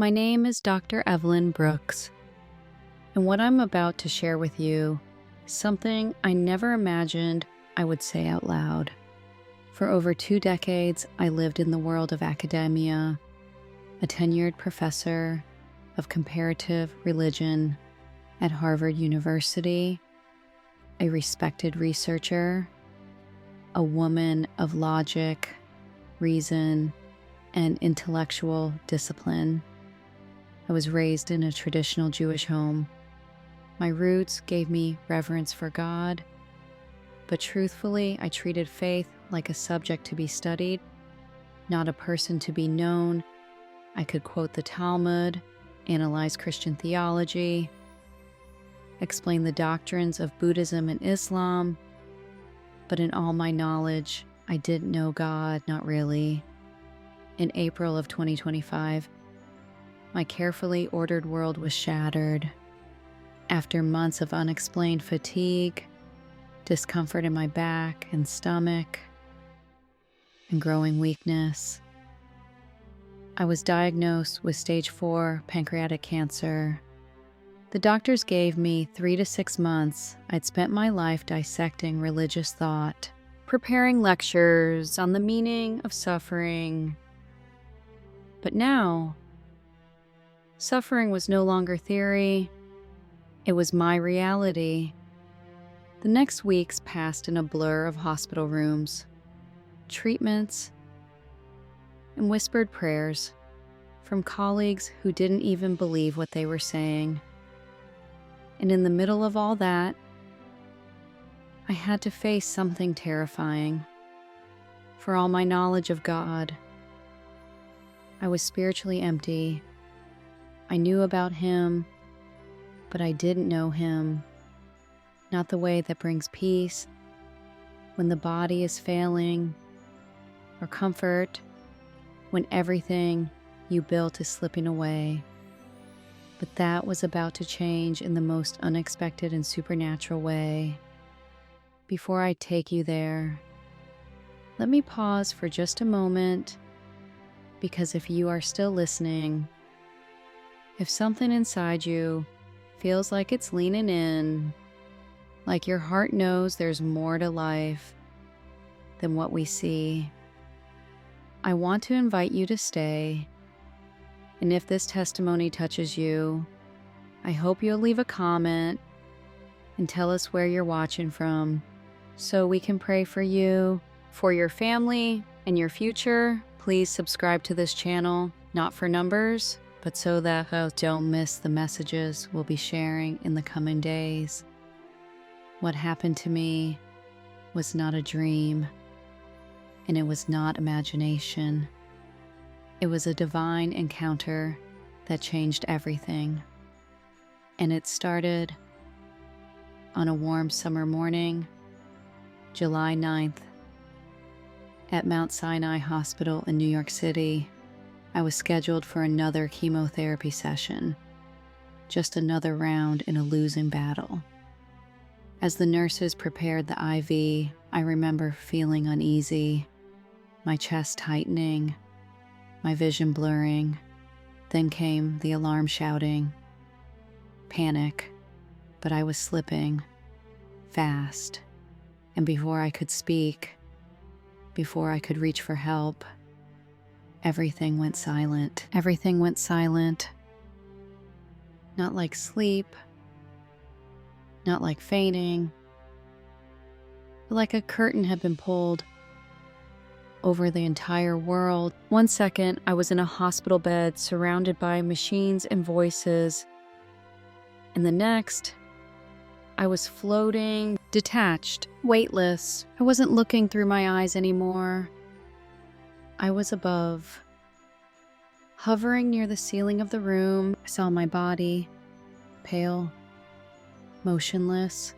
My name is Dr. Evelyn Brooks, and what I'm about to share with you is something I never imagined I would say out loud. For over 2 decades, I lived in the world of academia, a tenured professor of comparative religion at Harvard University, a respected researcher, a woman of logic, reason, and intellectual discipline. I was raised in a traditional Jewish home. My roots gave me reverence for God, but truthfully, I treated faith like a subject to be studied, not a person to be known. I could quote the Talmud, analyze Christian theology, explain the doctrines of Buddhism and Islam, but in all my knowledge, I didn't know God, not really. In April of 2025, my carefully ordered world was shattered. After months of unexplained fatigue, discomfort in my back and stomach, and growing weakness, I was diagnosed with stage 4 pancreatic cancer. The doctors gave me 3 to 6 months. I'd spent my life dissecting religious thought, preparing lectures on the meaning of suffering. But now, suffering was no longer theory, it was my reality. The next weeks passed in a blur of hospital rooms, treatments, and whispered prayers from colleagues who didn't even believe what they were saying. And in the middle of all that, I had to face something terrifying. For all my knowledge of God, I was spiritually empty. I knew about Him, but I didn't know Him. Not the way that brings peace when the body is failing, or comfort when everything you built is slipping away. But that was about to change in the most unexpected and supernatural way. Before I take you there, let me pause for just a moment, because if you are still listening, if something inside you feels like it's leaning in, like your heart knows there's more to life than what we see, I want to invite you to stay. And if this testimony touches you, I hope you'll leave a comment and tell us where you're watching from so we can pray for you, for your family, and your future. Please subscribe to this channel, not for numbers, but so that you don't miss the messages we'll be sharing in the coming days. What happened to me was not a dream, and it was not imagination. It was a divine encounter that changed everything. And it started on a warm summer morning, July 9th, at Mount Sinai Hospital in New York City. I was scheduled for another chemotherapy session, just another round in a losing battle. As the nurses prepared the IV, I remember feeling uneasy, my chest tightening, my vision blurring. Then came the alarm shouting. Panic, but I was slipping, fast. And before I could speak, before I could reach for help, everything went silent. Everything went silent. Not like sleep, not like fainting, but like a curtain had been pulled over the entire world. 1 second, I was in a hospital bed surrounded by machines and voices. And the next, I was floating, detached, weightless. I wasn't looking through my eyes anymore. I was above, hovering near the ceiling of the room. I saw my body, pale, motionless,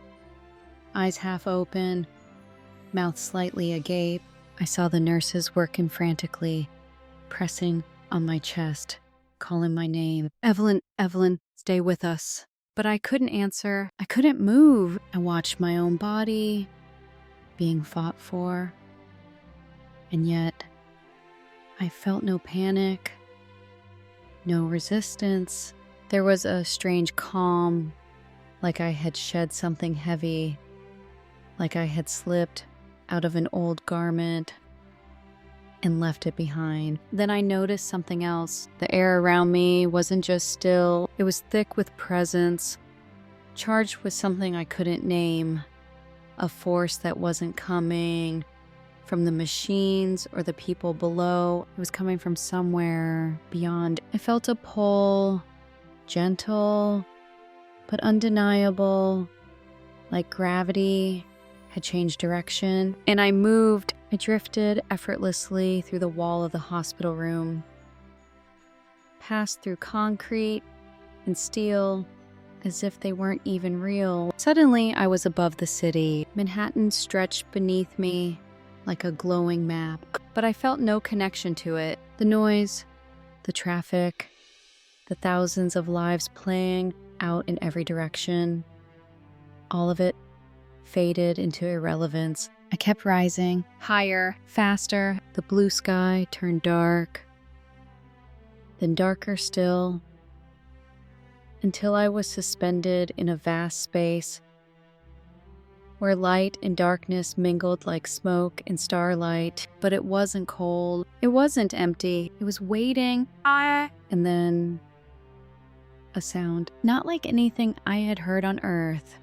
eyes half open, mouth slightly agape. I saw the nurses working frantically, pressing on my chest, calling my name. Evelyn, Evelyn, stay with us. But I couldn't answer. I couldn't move. I watched my own body being fought for. And yet, I felt no panic, no resistance. There was a strange calm, like I had shed something heavy, like I had slipped out of an old garment and left it behind. Then I noticed something else. The air around me wasn't just still, it was thick with presence, charged with something I couldn't name, a force that wasn't coming from the machines or the people below. It was coming from somewhere beyond. I felt a pull, gentle but undeniable, like gravity had changed direction, and I moved. I drifted effortlessly through the wall of the hospital room, passed through concrete and steel as if they weren't even real. Suddenly, I was above the city. Manhattan stretched beneath me like a glowing map, but I felt no connection to it. The noise, the traffic, the thousands of lives playing out in every direction, all of it faded into irrelevance. I kept rising, higher, faster. The blue sky turned dark, then darker still, until I was suspended in a vast space where light and darkness mingled like smoke and starlight. But it wasn't cold. It wasn't empty. It was waiting. And then a sound, not like anything I had heard on earth,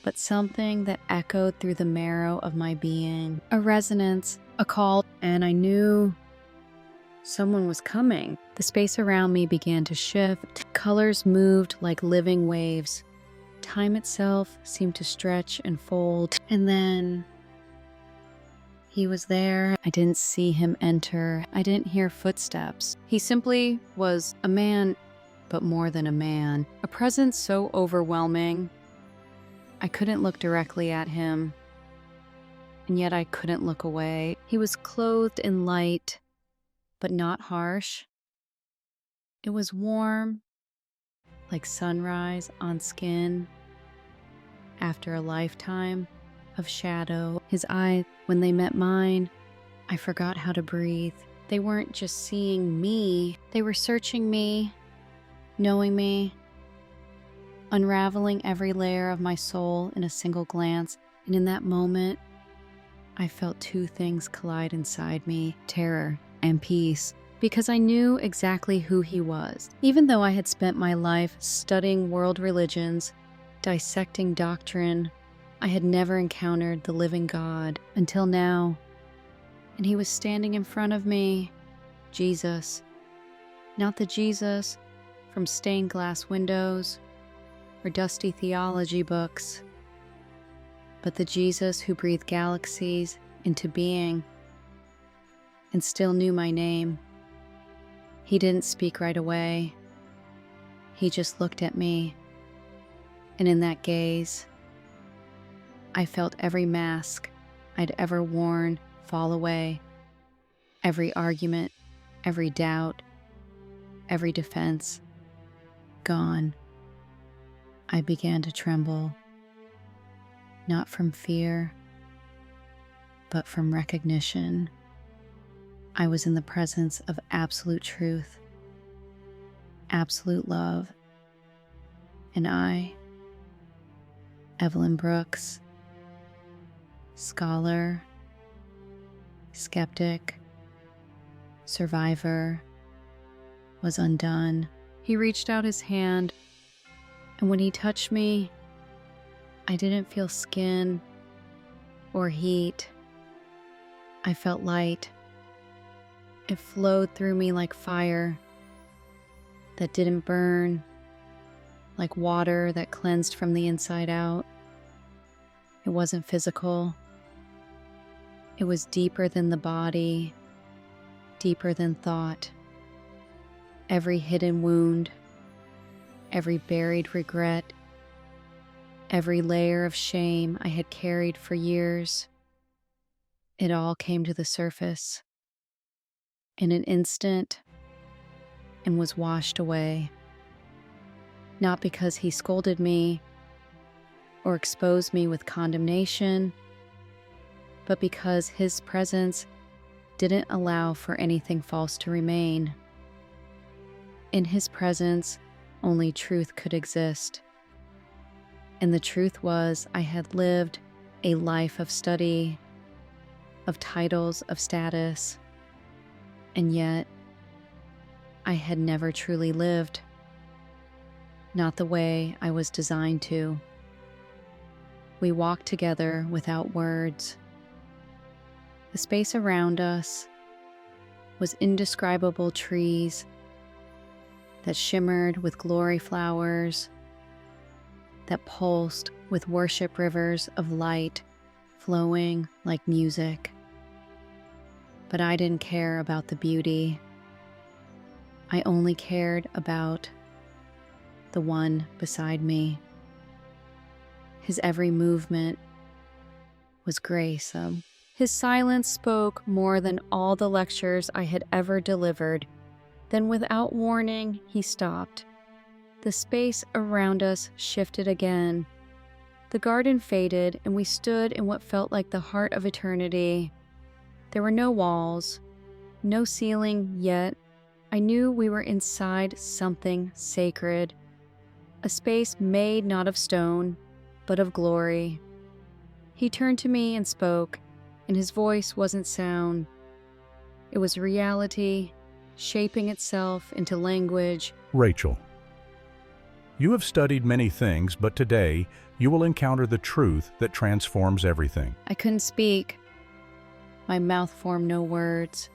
but something that echoed through the marrow of my being. A resonance, a call, and I knew someone was coming. The space around me began to shift. Colors moved like living waves. Time itself seemed to stretch and fold. And then he was there. I didn't see him enter. I didn't hear footsteps. He simply was a man, but more than a man. A presence so overwhelming, I couldn't look directly at him, and yet I couldn't look away. He was clothed in light, but not harsh. It was warm, like sunrise on skin after a lifetime of shadow. His eyes, when they met mine, I forgot how to breathe. They weren't just seeing me, they were searching me, knowing me, unraveling every layer of my soul in a single glance. And in that moment, I felt two things collide inside me: terror and peace, because I knew exactly who he was. Even though I had spent my life studying world religions, dissecting doctrine, I had never encountered the living God until now. And he was standing in front of me, Jesus. Not the Jesus from stained glass windows or dusty theology books, but the Jesus who breathed galaxies into being and still knew my name. He didn't speak right away. He just looked at me, and in that gaze, I felt every mask I'd ever worn fall away, every argument, every doubt, every defense gone. I began to tremble, not from fear, but from recognition. I was in the presence of absolute truth, absolute love, and I, Evelyn Brooks, scholar, skeptic, survivor, was undone. He reached out his hand, and when he touched me, I didn't feel skin or heat. I felt light. It flowed through me like fire that didn't burn, like water that cleansed from the inside out. It wasn't physical. It was deeper than the body, deeper than thought. Every hidden wound, every buried regret, every layer of shame I had carried for years, it all came to the surface in an instant and was washed away. Not because he scolded me or exposed me with condemnation, but because his presence didn't allow for anything false to remain. In his presence, only truth could exist. And the truth was, I had lived a life of study, of titles, of status, and yet I had never truly lived, not the way I was designed to. We walked together without words. The space around us was indescribable trees that shimmered with glory flowers, that pulsed with worship rivers of light flowing like music. But I didn't care about the beauty. I only cared about the one beside me. His every movement was grace. His silence spoke more than all the lectures I had ever delivered. Then, without warning, he stopped. The space around us shifted again. The garden faded, and we stood in what felt like the heart of eternity. There were no walls, no ceiling, yet I knew we were inside something sacred, a space made not of stone, but of glory. He turned to me and spoke, and his voice wasn't sound. It was reality, shaping itself into language. Rachel, you have studied many things, but today you will encounter the truth that transforms everything. I couldn't speak. My mouth formed no words.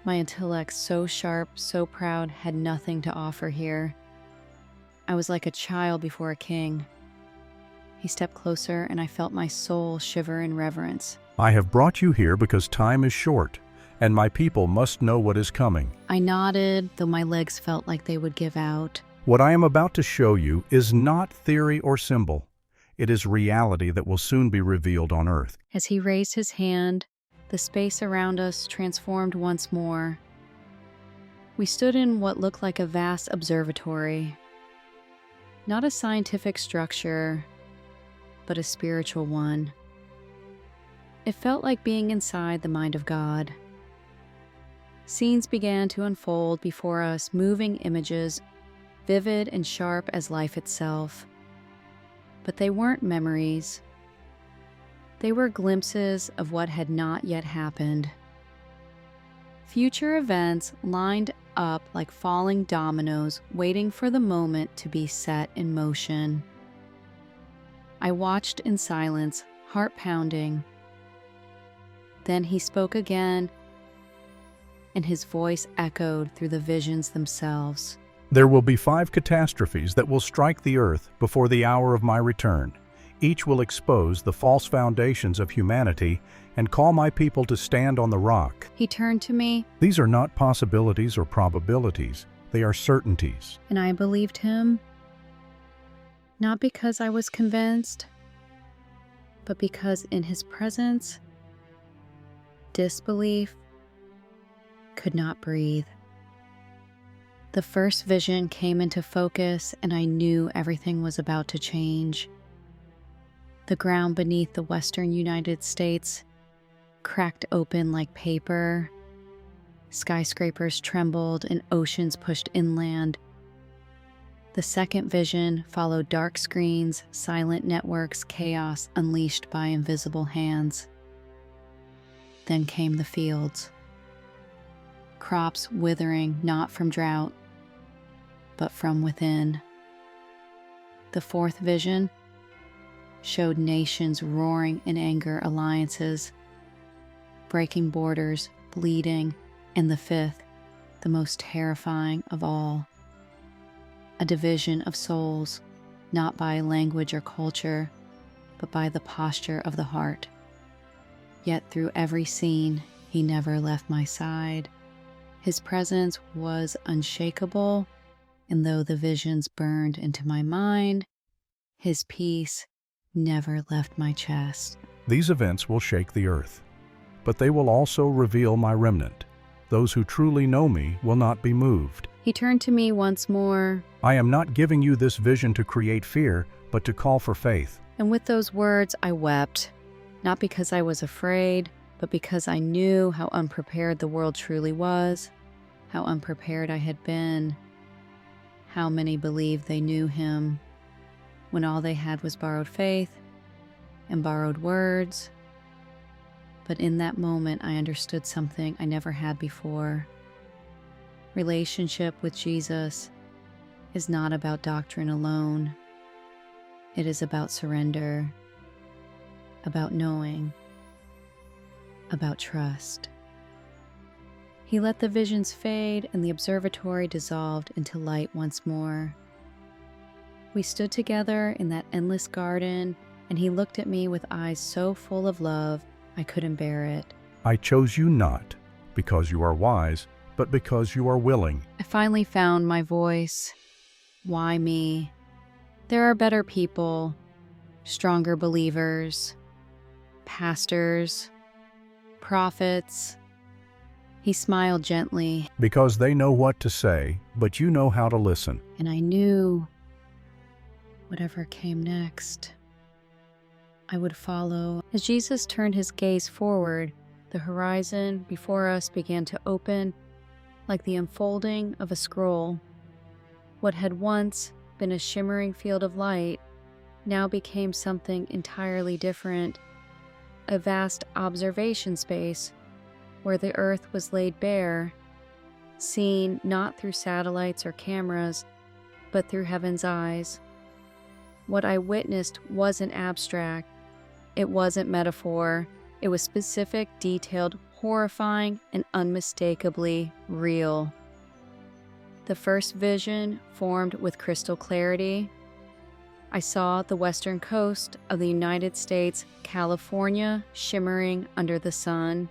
My intellect, so sharp, so proud, had nothing to offer here. I was like a child before a king. He stepped closer, and I felt my soul shiver in reverence. I have brought you here because time is short, and my people must know what is coming. I nodded, though my legs felt like they would give out. What I am about to show you is not theory or symbol. It is reality that will soon be revealed on earth. As he raised his hand, the space around us transformed once more. We stood in what looked like a vast observatory. Not a scientific structure, but a spiritual one. It felt like being inside the mind of God. Scenes began to unfold before us, moving images, vivid and sharp as life itself. But they weren't memories. They were glimpses of what had not yet happened. Future events lined up like falling dominoes, waiting for the moment to be set in motion. I watched in silence, heart pounding. Then he spoke again, and his voice echoed through the visions themselves. There will be 5 catastrophes that will strike the earth before the hour of my return. Each will expose the false foundations of humanity and call my people to stand on the rock. He turned to me. These are not possibilities or probabilities. They are certainties. And I believed him, not because I was convinced, but because in his presence, disbelief could not breathe. The first vision came into focus, and I knew everything was about to change. The ground beneath the western United States cracked open like paper. Skyscrapers trembled and oceans pushed inland. The second vision followed dark screens, silent networks, chaos unleashed by invisible hands. Then came the fields. Crops withering not from drought, but from within. The fourth vision showed nations roaring in anger, alliances, breaking borders, bleeding, and the fifth, the most terrifying of all, a division of souls, not by language or culture, but by the posture of the heart. Yet through every scene, he never left my side. His presence was unshakable, and though the visions burned into my mind, his peace never left my chest. These events will shake the earth, but they will also reveal my remnant. Those who truly know me will not be moved. He turned to me once more. I am not giving you this vision to create fear, but to call for faith. And with those words, I wept, not because I was afraid, but because I knew how unprepared the world truly was, how unprepared I had been, how many believed they knew him, when all they had was borrowed faith and borrowed words. But in that moment, I understood something I never had before. Relationship with Jesus is not about doctrine alone. It is about surrender, about knowing, about trust. He let the visions fade and the observatory dissolved into light once more. We stood together in that endless garden, and he looked at me with eyes so full of love, I couldn't bear it. I chose you not because you are wise, but because you are willing. I finally found my voice. Why me? There are better people, stronger believers, pastors, prophets. He smiled gently. Because they know what to say, but you know how to listen. And I knew whatever came next, I would follow. As Jesus turned his gaze forward, the horizon before us began to open like the unfolding of a scroll. What had once been a shimmering field of light now became something entirely different, a vast observation space where the earth was laid bare, seen not through satellites or cameras, but through heaven's eyes. What I witnessed wasn't abstract, it wasn't metaphor, it was specific, detailed, horrifying, and unmistakably real. The first vision formed with crystal clarity. I saw the western coast of the United States, California, shimmering under the sun.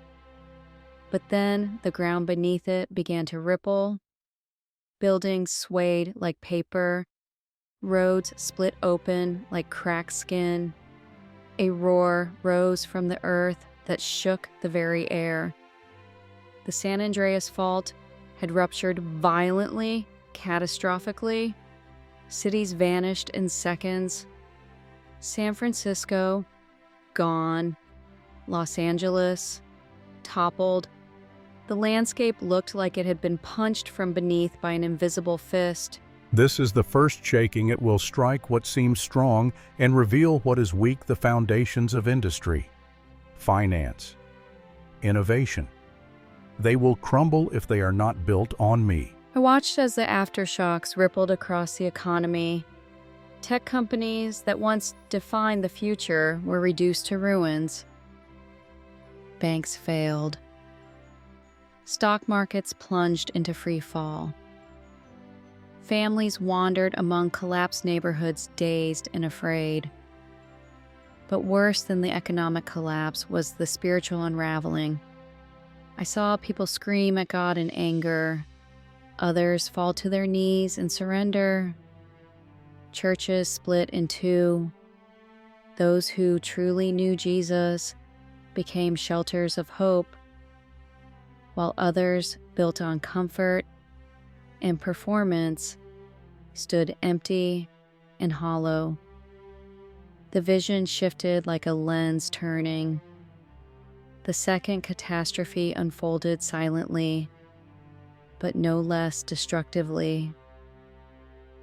But then the ground beneath it began to ripple. Buildings swayed like paper. Roads split open like cracked skin. A roar rose from the earth that shook the very air. The San Andreas Fault had ruptured violently, catastrophically. Cities vanished in seconds. San Francisco, gone. Los Angeles, toppled. The landscape looked like it had been punched from beneath by an invisible fist. This is the first shaking. It will strike what seems strong and reveal what is weak, the foundations of industry, finance, innovation. They will crumble if they are not built on me. I watched as the aftershocks rippled across the economy. Tech companies that once defined the future were reduced to ruins. Banks failed. Stock markets plunged into free fall. Families wandered among collapsed neighborhoods, dazed and afraid. But worse than the economic collapse was the spiritual unraveling. I saw people scream at God in anger. Others fall to their knees and surrender. Churches split in two. Those who truly knew Jesus became shelters of hope, while others, built on comfort and performance, stood empty and hollow. The vision shifted like a lens turning. The second catastrophe unfolded silently, but no less destructively.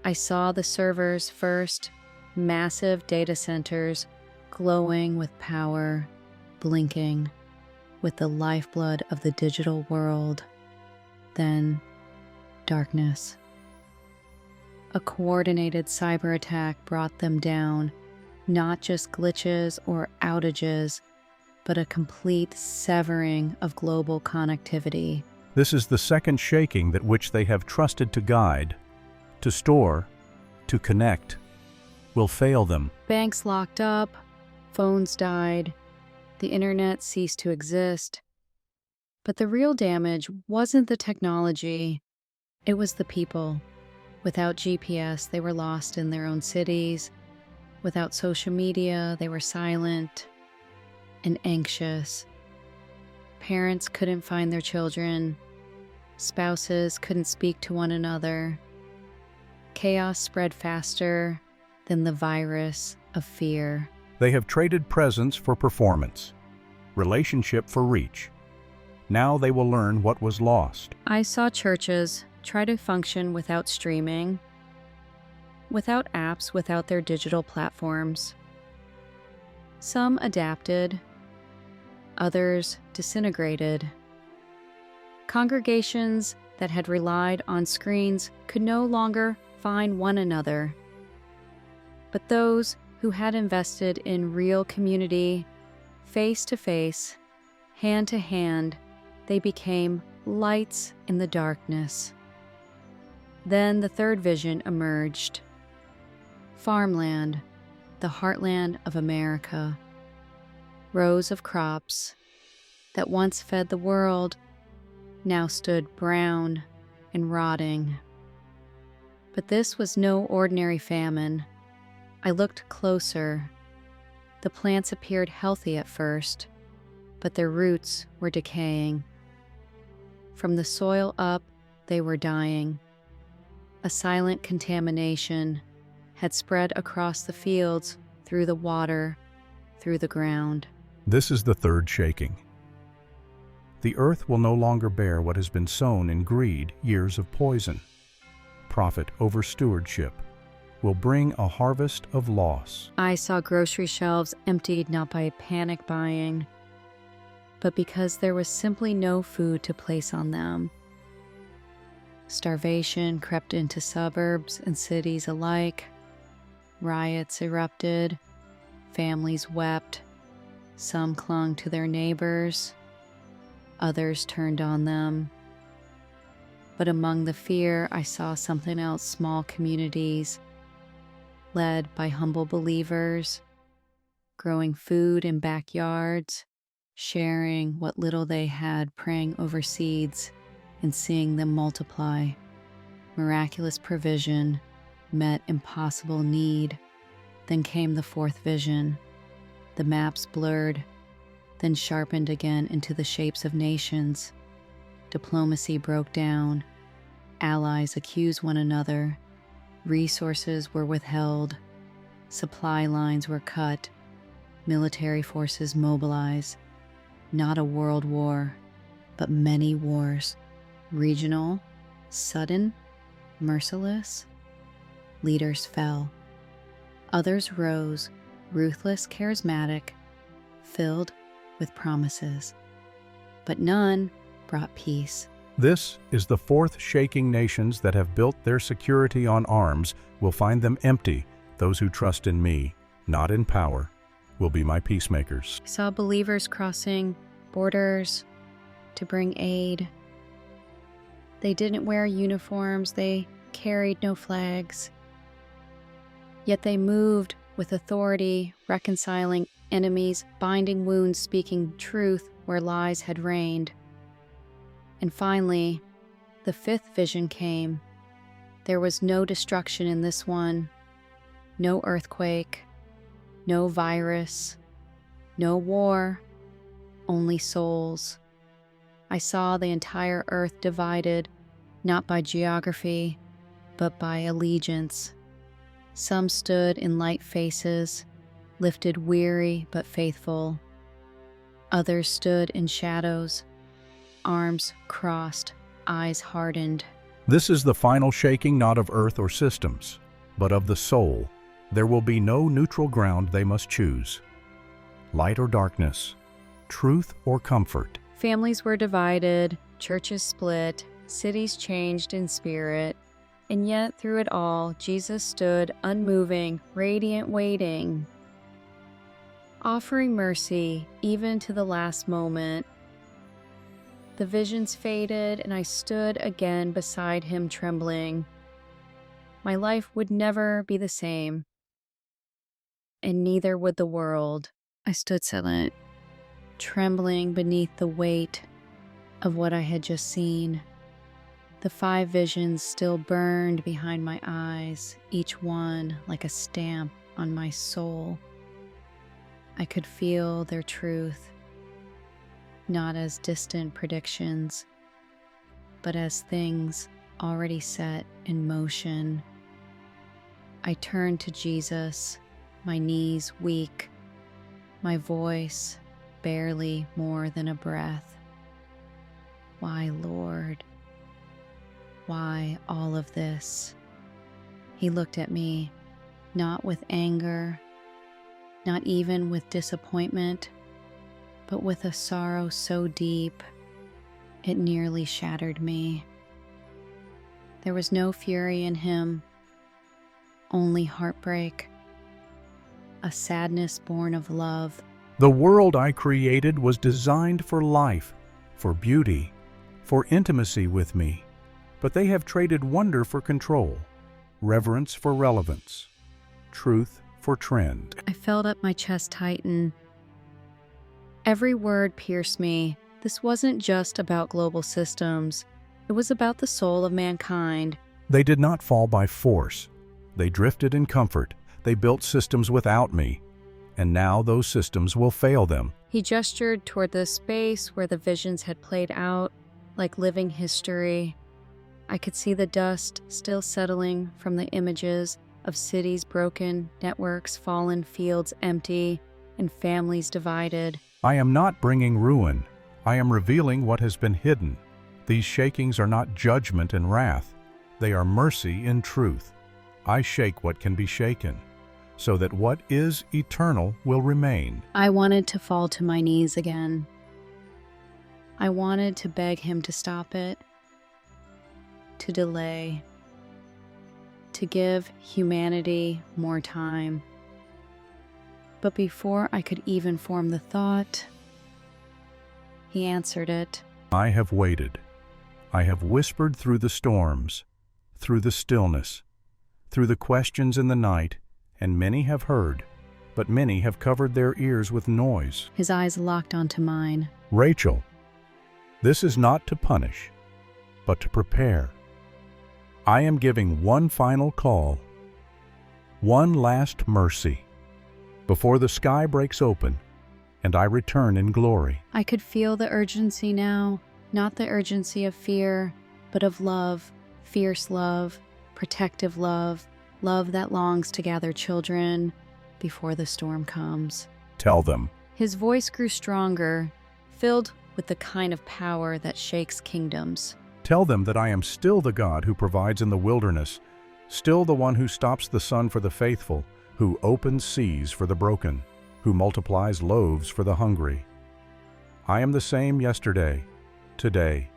I saw the servers first, massive data centers glowing with power, blinking with the lifeblood of the digital world. Then, darkness. A coordinated cyber attack brought them down, not just glitches or outages, but a complete severing of global connectivity. This is the second shaking that which they have trusted to guide, to store, to connect, will fail them. Banks locked up, phones died, the internet ceased to exist. But the real damage wasn't the technology, it was the people. Without GPS, they were lost in their own cities. Without social media, they were silent and anxious. Parents couldn't find their children. Spouses couldn't speak to one another. Chaos spread faster than the virus of fear. They have traded presence for performance, relationship for reach, Now they will learn what was lost. I saw churches try to function without streaming, without apps, without their digital platforms. Some adapted, others disintegrated. Congregations that had relied on screens could no longer find one another. But those who had invested in real community, face to face, hand to hand, they became lights in the darkness. Then the third vision emerged. Farmland, the heartland of America. Rows of crops that once fed the world now stood brown and rotting. But this was no ordinary famine. I looked closer. The plants appeared healthy at first, but their roots were decaying. From the soil up, they were dying. A silent contamination had spread across the fields, through the water, through the ground. This is the third shaking. The earth will no longer bear what has been sown in greed, years of poison. Profit over stewardship will bring a harvest of loss. I saw grocery shelves emptied not by panic buying, but because there was simply no food to place on them. Starvation crept into suburbs and cities alike. Riots erupted. Families wept. Some clung to their neighbors. Others turned on them. But among the fear, I saw something else: small communities, led by humble believers, growing food in backyards, sharing what little they had, praying over seeds, and seeing them multiply. Miraculous provision met impossible need. Then came the fourth vision. The maps blurred, then sharpened again into the shapes of nations. Diplomacy broke down. Allies accused one another. Resources were withheld. Supply lines were cut. Military forces mobilized. Not a world war, but many wars. Regional, sudden, merciless. Leaders fell. Others rose, ruthless, charismatic, filled with promises. But none brought peace. This is the fourth shaking. Nations that have built their security on arms will find them empty. Those who trust in me, not in power, will be my peacemakers. I saw believers crossing borders to bring aid. They didn't wear uniforms, they carried no flags. Yet they moved with authority, reconciling enemies, binding wounds, speaking truth where lies had reigned. And finally, the fifth vision came. There was no destruction in this one, no earthquake, no virus, no war, only souls. I saw the entire earth divided, not by geography, but by allegiance. Some stood in light faces, lifted weary but faithful. Others stood in shadows, arms crossed, eyes hardened. This is the final shaking, not of earth or systems, but of the soul. There will be no neutral ground they must choose. Light or darkness, truth or comfort. Families were divided, churches split, cities changed in spirit, and yet through it all, Jesus stood unmoving, radiant, waiting, offering mercy even to the last moment. The visions faded, and I stood again beside him, trembling. My life would never be the same, and neither would the world. I stood silent, trembling beneath the weight of what I had just seen. The 5 visions still burned behind my eyes, each one like a stamp on my soul. I could feel their truth, not as distant predictions, but as things already set in motion. I turned to Jesus, my knees weak, my voice barely more than a breath. Why, Lord? Why all of this? He looked at me, not with anger, not even with disappointment, but with a sorrow so deep it nearly shattered me. There was no fury in him, only heartbreak, a sadness born of love. The world I created was designed for life, for beauty, for intimacy with me, but they have traded wonder for control, reverence for relevance, truth for trend. I felt up my chest tighten. Every word pierced me. This wasn't just about global systems. It was about the soul of mankind. They did not fall by force. They drifted in comfort. They built systems without me, and now those systems will fail them. He gestured toward the space where the visions had played out, like living history. I could see the dust still settling from the images of cities broken, networks fallen, fields empty, and families divided. I am not bringing ruin. I am revealing what has been hidden. These shakings are not judgment and wrath. They are mercy in truth. I shake what can be shaken, so that what is eternal will remain. I wanted to fall to my knees again. I wanted to beg him to stop it, to delay, to give humanity more time. But before I could even form the thought, he answered it. I have waited. I have whispered through the storms, through the stillness, through the questions in the night, and many have heard, but many have covered their ears with noise. His eyes locked onto mine. Rachel, this is not to punish, but to prepare. I am giving one final call, one last mercy, before the sky breaks open and I return in glory. I could feel the urgency now, not the urgency of fear, but of love, fierce love, protective love, love that longs to gather children before the storm comes. Tell them. His voice grew stronger, filled with the kind of power that shakes kingdoms. Tell them that I am still the God who provides in the wilderness, still the one who stops the sun for the faithful, who opens seas for the broken, who multiplies loaves for the hungry. I am the same yesterday, today,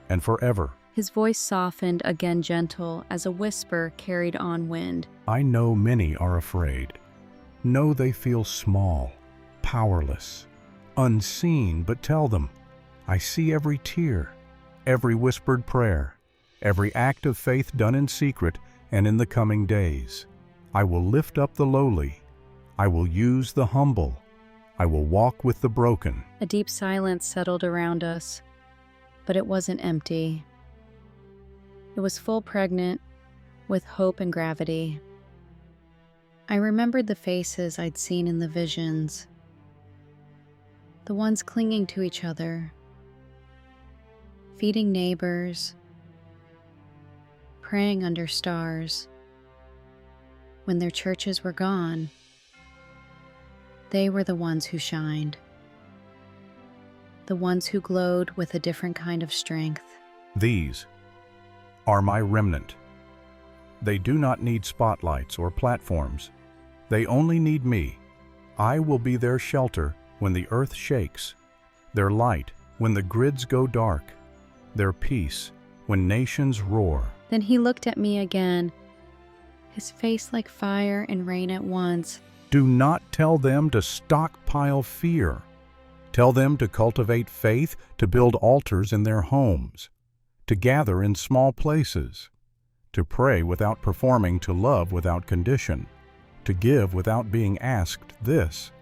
and forever. His voice softened, again gentle, as a whisper carried on wind. I know many are afraid. Know they feel small, powerless, unseen, but tell them, I see every tear, every whispered prayer, every act of faith done in secret and in the coming days. I will lift up the lowly. I will use the humble. I will walk with the broken. A deep silence settled around us, but it wasn't empty. It was full pregnant with hope and gravity. I remembered the faces I'd seen in the visions, the ones clinging to each other, feeding neighbors, praying under stars. When their churches were gone, they were the ones who shined, the ones who glowed with a different kind of strength. These are my remnant. They do not need spotlights or platforms. They only need me. I will be their shelter when the earth shakes, their light when the grids go dark, their peace when nations roar. Then he looked at me again, his face like fire and rain at once. Do not tell them to stockpile fear. Tell them to cultivate faith, to build altars in their homes, to gather in small places, to pray without performing, to love without condition, to give without being asked. This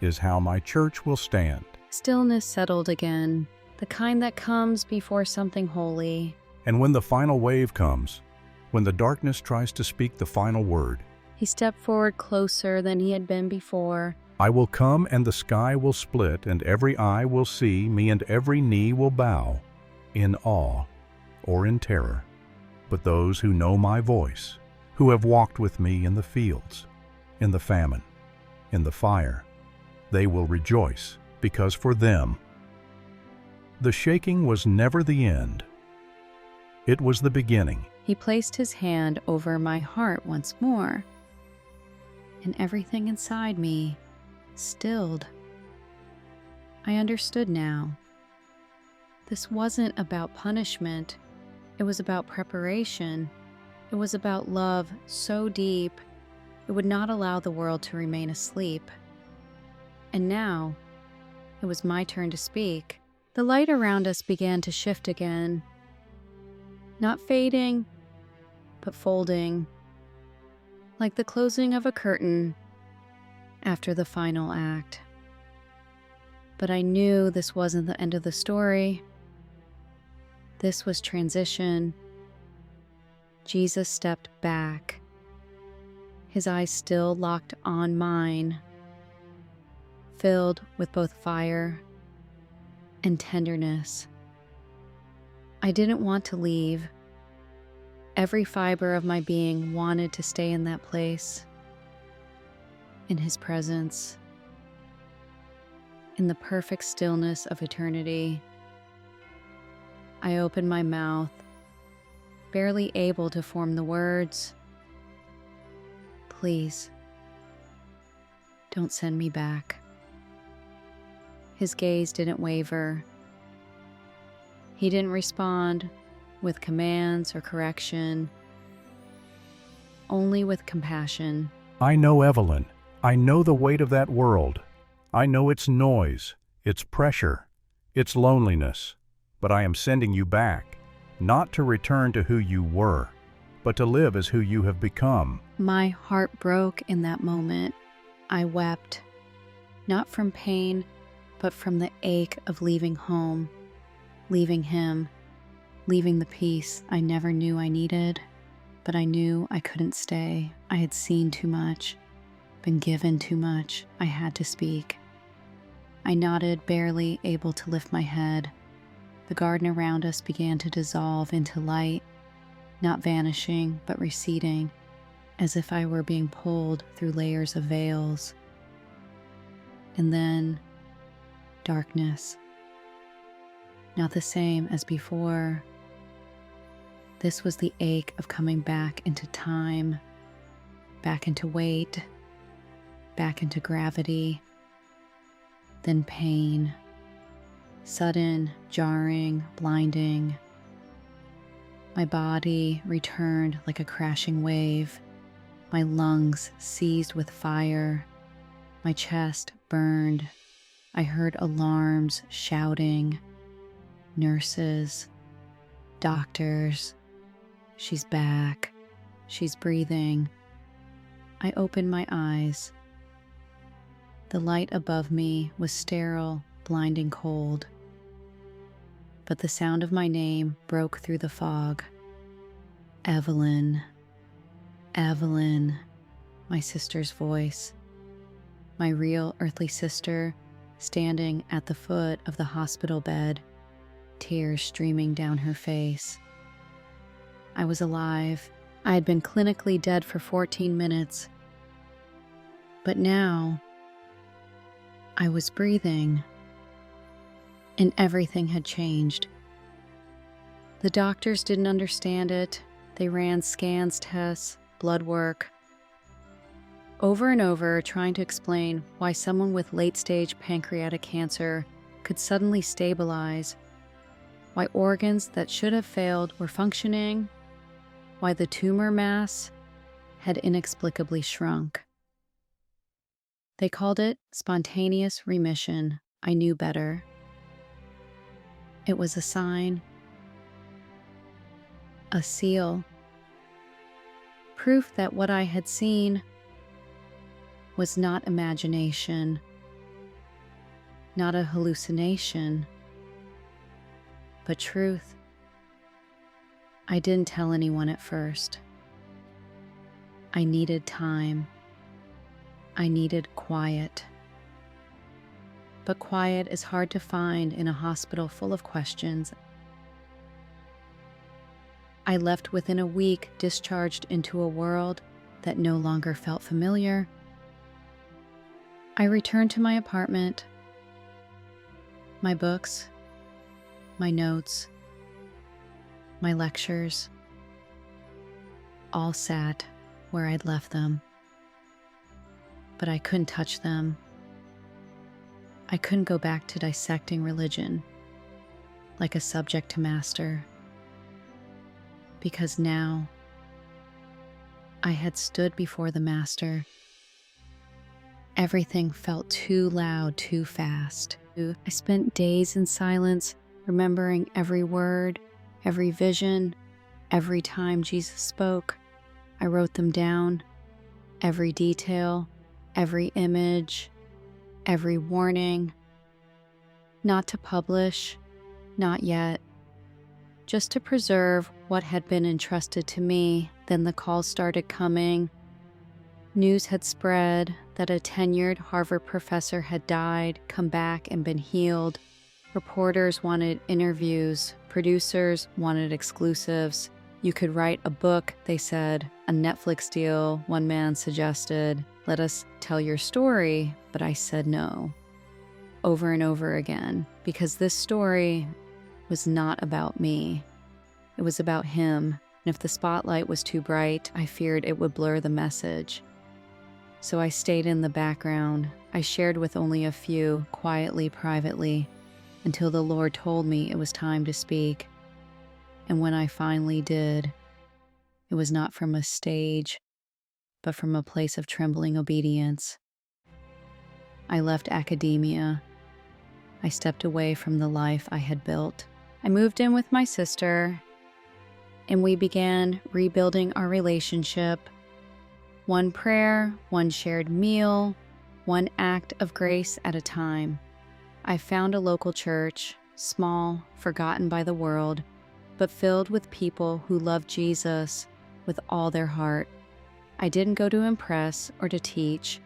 is how my church will stand. Stillness settled again, the kind that comes before something holy. And when the final wave comes, when the darkness tries to speak the final word, he stepped forward closer than he had been before. I will come, and the sky will split, and every eye will see me, and every knee will bow, in awe or in terror. But those who know my voice, who have walked with me in the fields, in the famine, in the fire, they will rejoice, because for them The shaking was never the end. It was the beginning. He placed his hand over my heart once more, and everything inside me stilled. I understood now. This wasn't about punishment. It was about preparation. It was about love so deep it would not allow the world to remain asleep. And now, it was my turn to speak. The light around us began to shift again. Not fading, but folding, like the closing of a curtain after the final act. But I knew this wasn't the end of the story. This was transition. Jesus stepped back, his eyes still locked on mine, filled with both fire and tenderness. I didn't want to leave. Every fiber of my being wanted to stay in that place, in his presence, in the perfect stillness of eternity. I opened my mouth, barely able to form the words. Please, don't send me back. His gaze didn't waver. He didn't respond with commands or correction, only with compassion. I know, Evelyn. I know the weight of that world. I know its noise, its pressure, its loneliness. But I am sending you back, not to return to who you were, but to live as who you have become. My heart broke in that moment. I wept, not from pain, but from the ache of leaving home, leaving him, leaving the peace I never knew I needed. But I knew I couldn't stay. I had seen too much, been given too much. I had to speak. I nodded, barely able to lift my head. The garden around us began to dissolve into light, not vanishing, but receding, as if I were being pulled through layers of veils. And then, darkness. Not the same as before. This was the ache of coming back into time, back into weight, back into gravity, then pain. Sudden, jarring, blinding. My body returned like a crashing wave. My lungs seized with fire. My chest burned. I heard alarms shouting. Nurses, doctors. She's back. She's breathing. I opened my eyes. The light above me was sterile, blinding cold. But the sound of my name broke through the fog. Evelyn, Evelyn, my sister's voice. My real earthly sister, standing at the foot of the hospital bed, tears streaming down her face. I was alive. I had been clinically dead for 14 minutes. But now, I was breathing. And everything had changed. The doctors didn't understand it. They ran scans, tests, blood work, over and over, trying to explain why someone with late-stage pancreatic cancer could suddenly stabilize, why organs that should have failed were functioning, why the tumor mass had inexplicably shrunk. They called it spontaneous remission. I knew better. It was a sign, a seal, proof that what I had seen was not imagination, not a hallucination, but truth. I didn't tell anyone at first. I needed time. I needed quiet. But quiet is hard to find in a hospital full of questions. I left within a week, discharged into a world that no longer felt familiar. I returned to my apartment, my books, my notes, my lectures, all sat where I'd left them. But I couldn't touch them. I couldn't go back to dissecting religion like a subject to master, because now I had stood before the master. Everything felt too loud, too fast. I spent days in silence, remembering every word, every vision, every time Jesus spoke. I wrote them down, every detail, every image, every warning. Not to publish, not yet, just to preserve what had been entrusted to me. Then the calls started coming. News had spread that a tenured Harvard professor had died, come back, and been healed. Reporters wanted interviews. Producers wanted exclusives. You could write a book, they said. A Netflix deal, one man suggested. Let us tell your story, but I said no. Over and over again, because this story was not about me. It was about him. And if the spotlight was too bright, I feared it would blur the message. So I stayed in the background. I shared with only a few, quietly, privately, until the Lord told me it was time to speak. And when I finally did, it was not from a stage, but from a place of trembling obedience. I left academia. I stepped away from the life I had built. I moved in with my sister, and we began rebuilding our relationship. One prayer, one shared meal, one act of grace at a time. I found a local church, small, forgotten by the world, but filled with people who loved Jesus with all their heart. I didn't go to impress or to teach.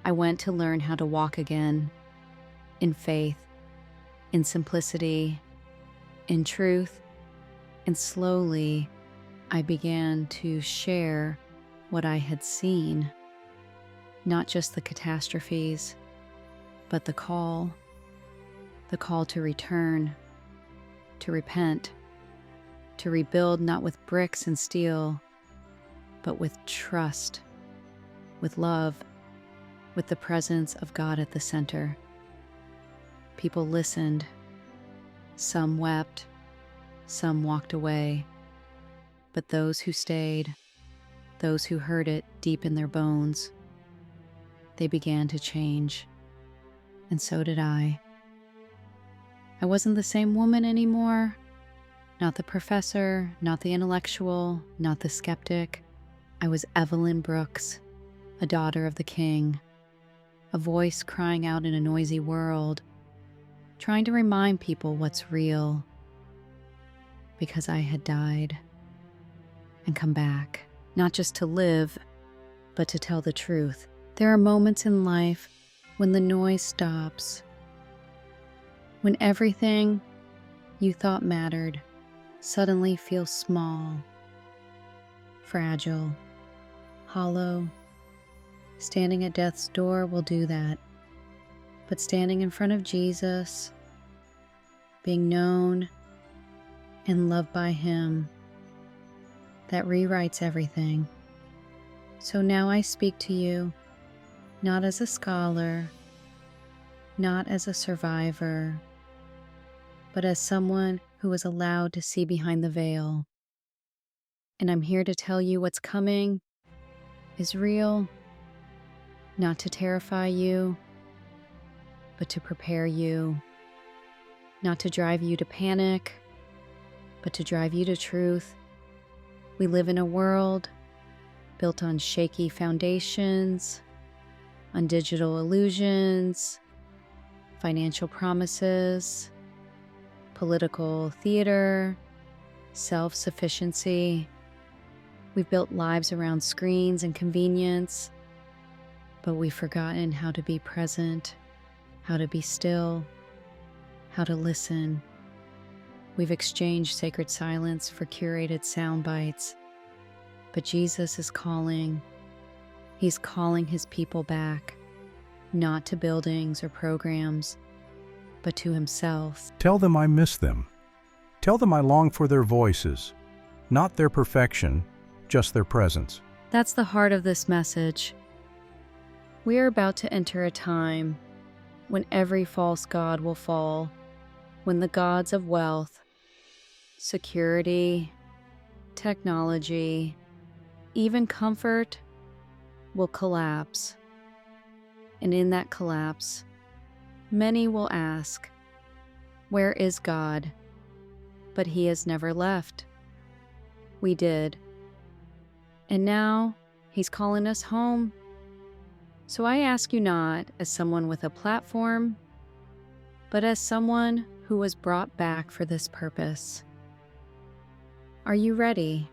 I went to learn how to walk again, in faith, in simplicity, in truth, and slowly I began to share what I had seen, not just the catastrophes, but the call to return, to repent, to rebuild not with bricks and steel, but with trust, with love, with the presence of God at the center. People listened. Some wept, some walked away, but those who stayed, those who heard it deep in their bones, they began to change, and so did I. I wasn't the same woman anymore, not the professor, not the intellectual, not the skeptic. I was Evelyn Brooks, a daughter of the King, a voice crying out in a noisy world, trying to remind people what's real, because I had died and come back, not just to live, but to tell the truth. There are moments in life when the noise stops, when everything you thought mattered suddenly feels small, fragile, hollow. Standing at death's door will do that. But standing in front of Jesus, being known and loved by Him, that rewrites everything. So now I speak to you, not as a scholar, not as a survivor, but as someone who was allowed to see behind the veil. And I'm here to tell you what's coming is real, not to terrify you, but to prepare you, not to drive you to panic, but to drive you to truth. We live in a world built on shaky foundations, on digital illusions, financial promises, political theater, self-sufficiency. We've built lives around screens and convenience, but we've forgotten how to be present, how to be still, how to listen. We've exchanged sacred silence for curated sound bites. But Jesus is calling. He's calling His people back, not to buildings or programs, but to Himself. Tell them I miss them. Tell them I long for their voices, not their perfection, just their presence. That's the heart of this message. We are about to enter a time when every false god will fall, when the gods of wealth, security, technology, even comfort will collapse. And in that collapse, many will ask, "Where is God?" But He has never left. We did. And now He's calling us home. So I ask you not as someone with a platform, but as someone who was brought back for this purpose. Are you ready?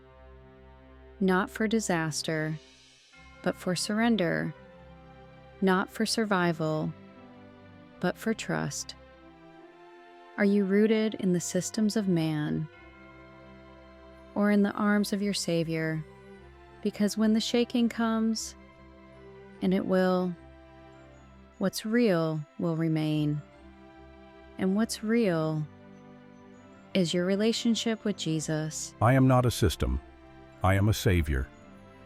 Not for disaster, but for surrender. Not for survival, but for trust. Are you rooted in the systems of man, or in the arms of your Savior? Because when the shaking comes, and it will, what's real will remain. And what's real is your relationship with Jesus. I am not a system. I am a Savior.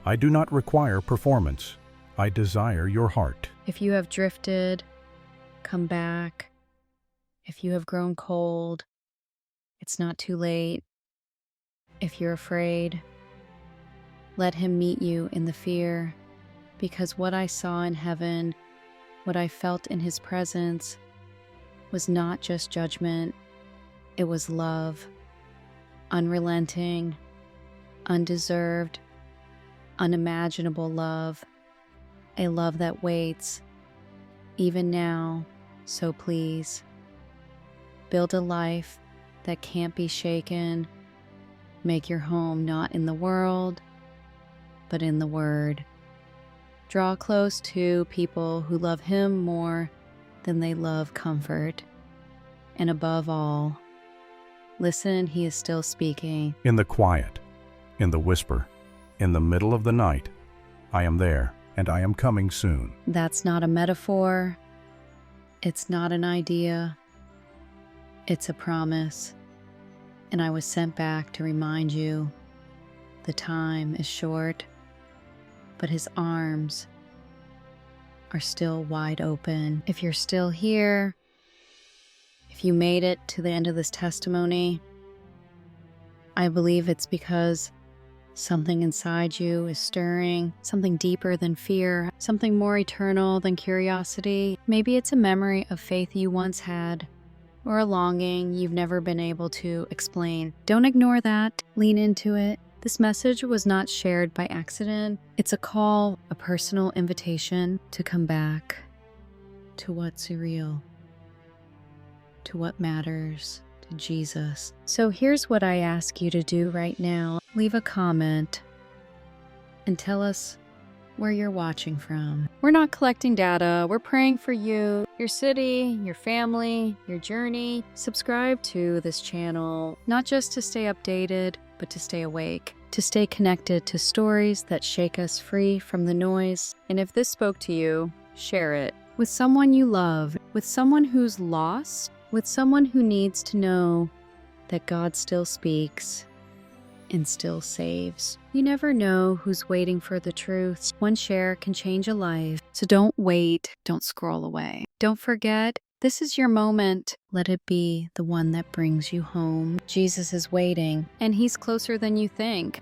I do not require performance. I desire your heart. If you have drifted, come back. If you have grown cold, it's not too late. If you're afraid, let Him meet you in the fear, because what I saw in heaven, what I felt in His presence, was not just judgment, it was love, unrelenting, undeserved, unimaginable love, a love that waits, even now, so please. Build a life that can't be shaken. Make your home not in the world, but in the Word. Draw close to people who love Him more than they love comfort. And above all, listen, He is still speaking. In the quiet, in the whisper, in the middle of the night, I am there, and I am coming soon. That's not a metaphor. It's not an idea. It's a promise. And I was sent back to remind you the time is short, but His arms are still wide open. If you're still here, if you made it to the end of this testimony, I believe it's because something inside you is stirring, something deeper than fear, something more eternal than curiosity. Maybe it's a memory of faith you once had, or a longing you've never been able to explain. Don't ignore that. Lean into it. This message was not shared by accident. It's a call, a personal invitation to come back to what's real, to what matters, to Jesus. So here's what I ask you to do right now. Leave a comment and tell us where you're watching from. We're not collecting data. We're praying for you, your city, your family, your journey. Subscribe to this channel, not just to stay updated, but to stay awake, to stay connected to stories that shake us free from the noise. And if this spoke to you, share it with someone you love, with someone who's lost, with someone who needs to know that God still speaks and still saves. You never know who's waiting for the truth. One share can change a life. So don't wait. Don't scroll away. Don't forget, this is your moment. Let it be the one that brings you home. Jesus is waiting, and He's closer than you think.